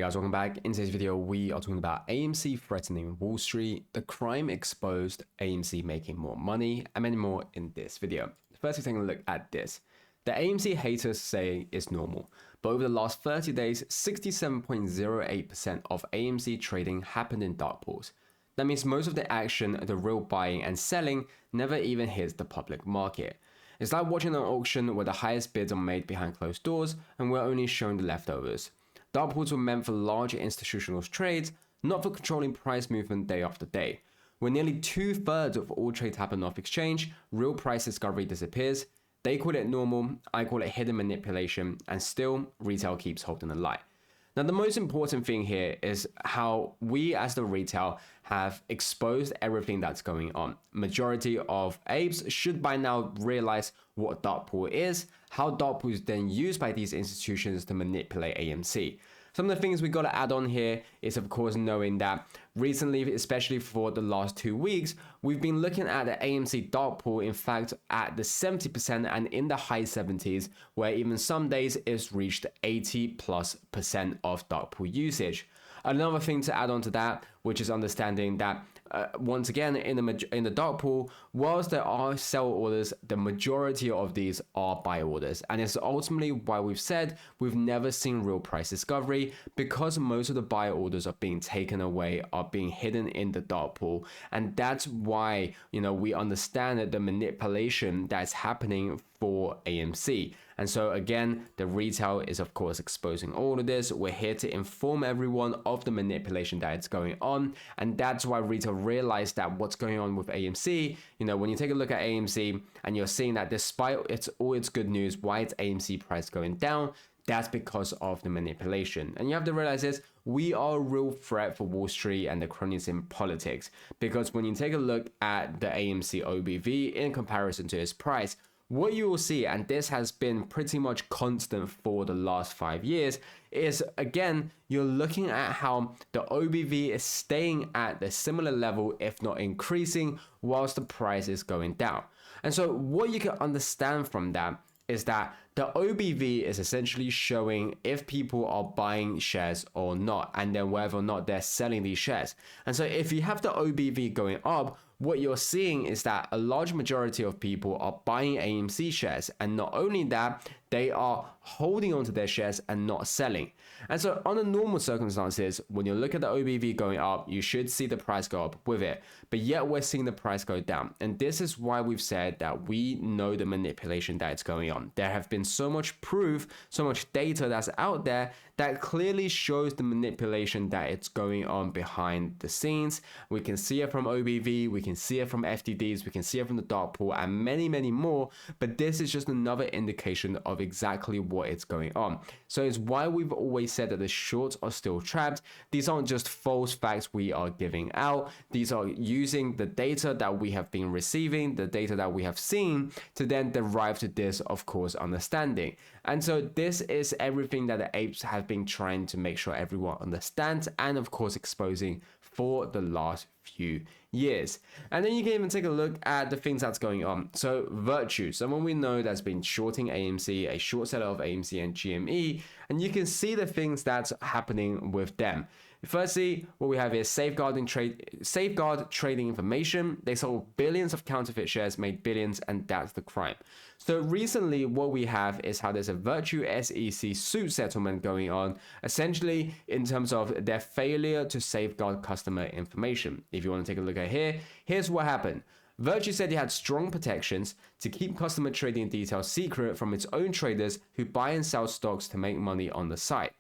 guys, welcome back. In today's video, we are talking about AMC threatening Wall Street, the crime exposed, AMC making more money, and many more in this video. First, we're taking a look at this. The AMC haters say it's normal, but over the last 30 days, 67.08% of AMC trading happened in dark pools. That means most of the action, the real buying and selling, never even hits the public market. It's like watching an auction where the highest bids are made behind closed doors and we're only shown the leftovers. Dark pools were meant for larger institutional trades, not for controlling price movement day after day. When nearly 2/3 of all trades happen off exchange, real price discovery disappears. They call it normal, I call it hidden manipulation, and still retail keeps holding the line. Now, the most important thing here is how we as the retail have exposed everything that's going on. Majority of apes should by now realize what a dark pool is, how dark pool is then used by these institutions to manipulate AMC. Some of the things we got to add on here is, of course, knowing that recently, especially for the last 2 weeks, we've been looking at the AMC dark pool, in fact, at the 70% and in the high 70s, where even some days it's reached 80+% of dark pool usage. Another thing to add on to that, which is understanding that once again, in the dark pool, whilst there are sell orders, the majority of these are buy orders. And it's ultimately why we've said we've never seen real price discovery, because most of the buy orders are being taken away, are being hidden in the dark pool. And that's why, we understand that the manipulation that's happening for AMC. And so again, the retail is of course exposing all of this. We're here to inform everyone of the manipulation that is going on. And that's why retail realized that what's going on with AMC, when you take a look at AMC and you're seeing that despite all its good news, why is AMC price going down? That's because of the manipulation. And you have to realize this, we are a real threat for Wall Street and the cronies in politics. Because when you take a look at the AMC OBV in comparison to its price, what you will see, and this has been pretty much constant for the last 5 years, is again, you're looking at how the OBV is staying at the similar level, if not increasing, whilst the price is going down. And so what you can understand from that is that the OBV is essentially showing if people are buying shares or not, and then whether or not they're selling these shares. And so if you have the OBV going up, what you're seeing is that a large majority of people are buying AMC shares, and not only that, they are holding onto their shares and not selling. And so under normal circumstances, when you look at the OBV going up, you should see the price go up with it, but yet we're seeing the price go down. And this is why we've said that we know the manipulation that's going on. There have been so much proof, so much data that's out there that clearly shows the manipulation that it's going on behind the scenes. We can see it from OBV, we can see it from FTDs, we can see it from the dark pool, and many, many more. But this is just another indication of exactly what is going on. So it's why we've always said that the shorts are still trapped. These aren't just false facts we are giving out. These are using the data that we have been receiving, the data that we have seen, to then derive to this, of course, understanding. And so this is everything that the apes have been trying to make sure everyone understands, and of course exposing for the last few years. And then you can even take a look at the things that's going on. So Virtue, someone we know that's been shorting AMC, a short seller of AMC and GME, and you can see the things that's happening with them. Firstly, what we have is safeguard trading information. They sold billions of counterfeit shares, made billions, and that's the crime. So recently, what we have is how there's a Virtue SEC suit settlement going on, essentially in terms of their failure to safeguard customer information. If you want to take a look at here, here's what happened. Virtue said it had strong protections to keep customer trading details secret from its own traders who buy and sell stocks to make money on the site.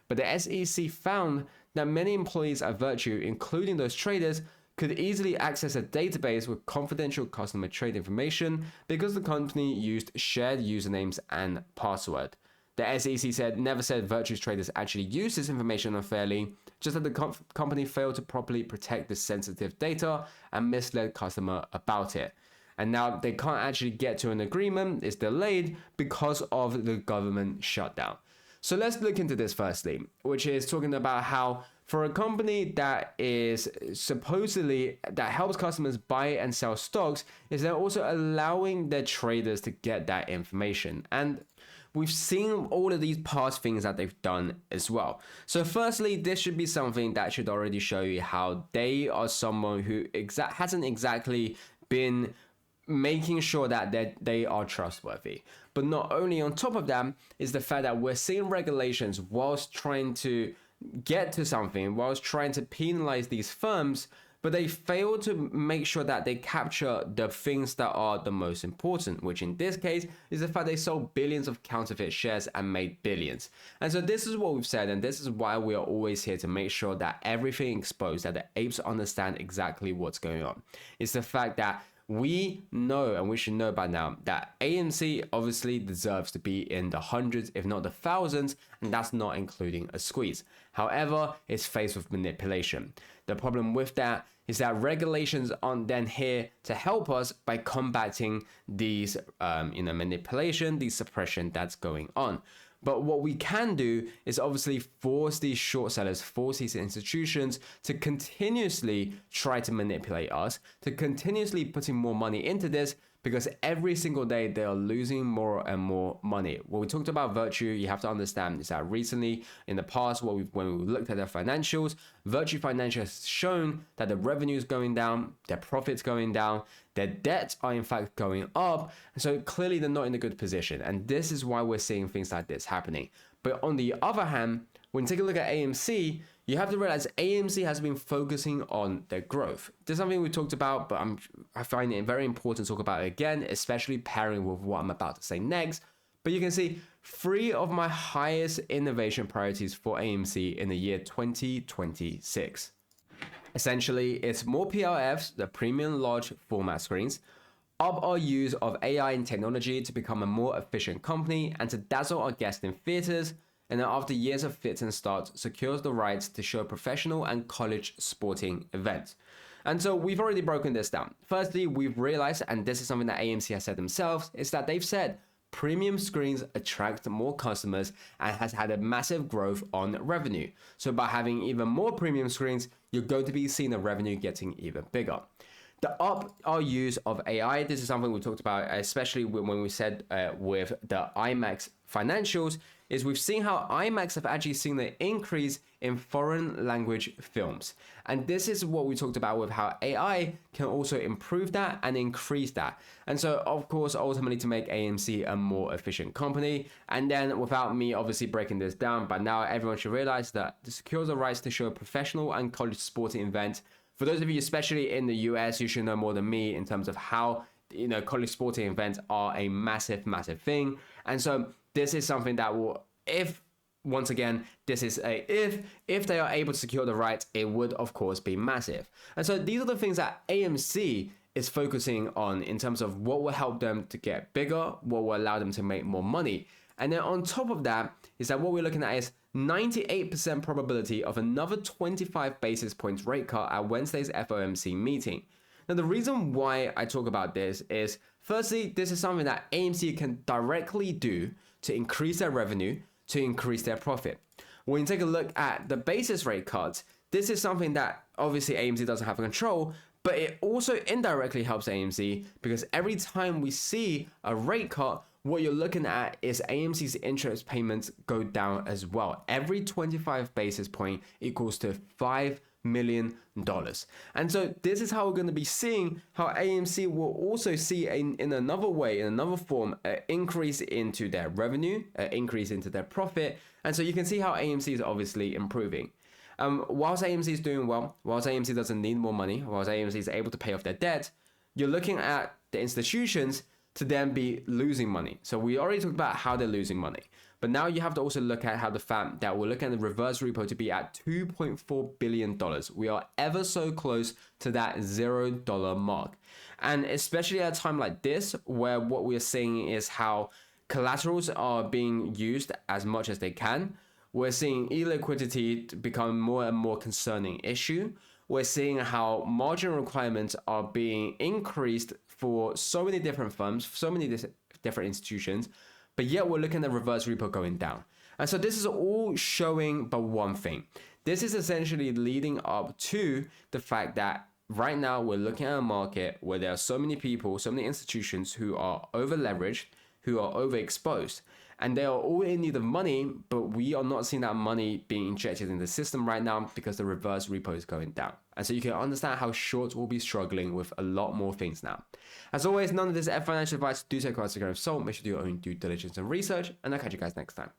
But the SEC found that many employees at Virtue, including those traders, could easily access a database with confidential customer trade information because the company used shared usernames and password. The SEC never said Virtue's traders actually used this information unfairly, just that the company failed to properly protect the sensitive data and misled customer about it. And now they can't actually get to an agreement, it's delayed because of the government shutdown. So let's look into this firstly, which is talking about how for a company that is supposedly, that helps customers buy and sell stocks, is they're also allowing their traders to get that information. And we've seen all of these past things that they've done as well. So firstly, this should be something that should already show you how they are someone who hasn't exactly been making sure that they are trustworthy. But not only on top of that is the fact that we're seeing regulations whilst trying to get to something, whilst trying to penalize these firms, but they fail to make sure that they capture the things that are the most important, which in this case is the fact they sold billions of counterfeit shares and made billions. And so this is what we've said, and this is why we are always here to make sure that everything exposed, that the apes understand exactly what's going on. It's the fact that we know, and we should know by now, that AMC obviously deserves to be in the hundreds, if not the thousands, and that's not including a squeeze. However, it's faced with manipulation. The problem with that is that regulations aren't then here to help us by combating these manipulation, these suppression that's going on. But what we can do is obviously force these short sellers, force these institutions to continuously try to manipulate us, to continuously putting more money into this, because every single day they are losing more and more money. When we talked about Virtue, you have to understand is that recently in the past, when we looked at their financials, Virtue Financial has shown that the revenue is going down, their profits going down, their debts are in fact going up. So clearly they're not in a good position. And this is why we're seeing things like this happening. But on the other hand, when you take a look at AMC, you have to realize AMC has been focusing on their growth. This is something we talked about, but I find it very important to talk about it again, especially pairing with what I'm about to say next. But you can see 3 of my highest innovation priorities for AMC in the year 2026. Essentially, it's more PLFs, the premium large format screens, up our use of AI and technology to become a more efficient company and to dazzle our guests in theaters, and then after years of fits and starts, secures the rights to show professional and college sporting events. And so we've already broken this down. Firstly, we've realized, and this is something that AMC has said themselves, is that they've said premium screens attract more customers and has had a massive growth on revenue. So by having even more premium screens, you're going to be seeing the revenue getting even bigger. The up our use of AI, this is something we talked about, especially when we said with the IMAX financials, is we've seen how IMAX have actually seen the increase in foreign language films. And this is what we talked about with how AI can also improve that and increase that. And so, of course, ultimately to make AMC a more efficient company. And then without me obviously breaking this down, but now everyone should realize that to secure the rights to show a professional and college sporting event. For those of you, especially in the US, you should know more than me in terms of how, college sporting events are a massive, massive thing. And so this is something that will, if they are able to secure the rights, it would of course be massive. And so these are the things that AMC is focusing on in terms of what will help them to get bigger, what will allow them to make more money. And then on top of that is that what we're looking at is 98% probability of another 25 basis points rate cut at Wednesday's FOMC meeting. Now, the reason why I talk about this is, firstly, this is something that AMC can directly do to increase their revenue, to increase their profit. When you take a look at the basis rate cuts, this is something that obviously AMC doesn't have control, but it also indirectly helps AMC because every time we see a rate cut, what you're looking at is AMC's interest payments go down as well. Every 25 basis point equals to $5 million. And so this is how we're going to be seeing how AMC will also see in another way, in another form, an increase into their revenue, an increase into their profit. And so you can see how AMC is obviously improving. Whilst AMC is doing well, whilst AMC doesn't need more money, whilst AMC is able to pay off their debt, you're looking at the institutions to then be losing money. So we already talked about how they're losing money. But now you have to also look at how the fact that we're looking at the reverse repo to be at $2.4 billion. We are ever so close to that $0 mark. And especially at a time like this, where what we're seeing is how collaterals are being used as much as they can. We're seeing illiquidity become more and more concerning issue. We're seeing how margin requirements are being increased for so many different firms, so many different institutions, but yet we're looking at reverse repo going down. And so this is all showing but one thing. This is essentially leading up to the fact that right now we're looking at a market where there are so many people, so many institutions who are over leveraged, who are overexposed. and they are all in need of money, but we are not seeing that money being injected in the system right now because the reverse repo is going down. And so you can understand how shorts will be struggling with a lot more things now. As always, none of this is financial advice. Do take with a grain of salt. Make sure to do your own due diligence and research, and I'll catch you guys next time.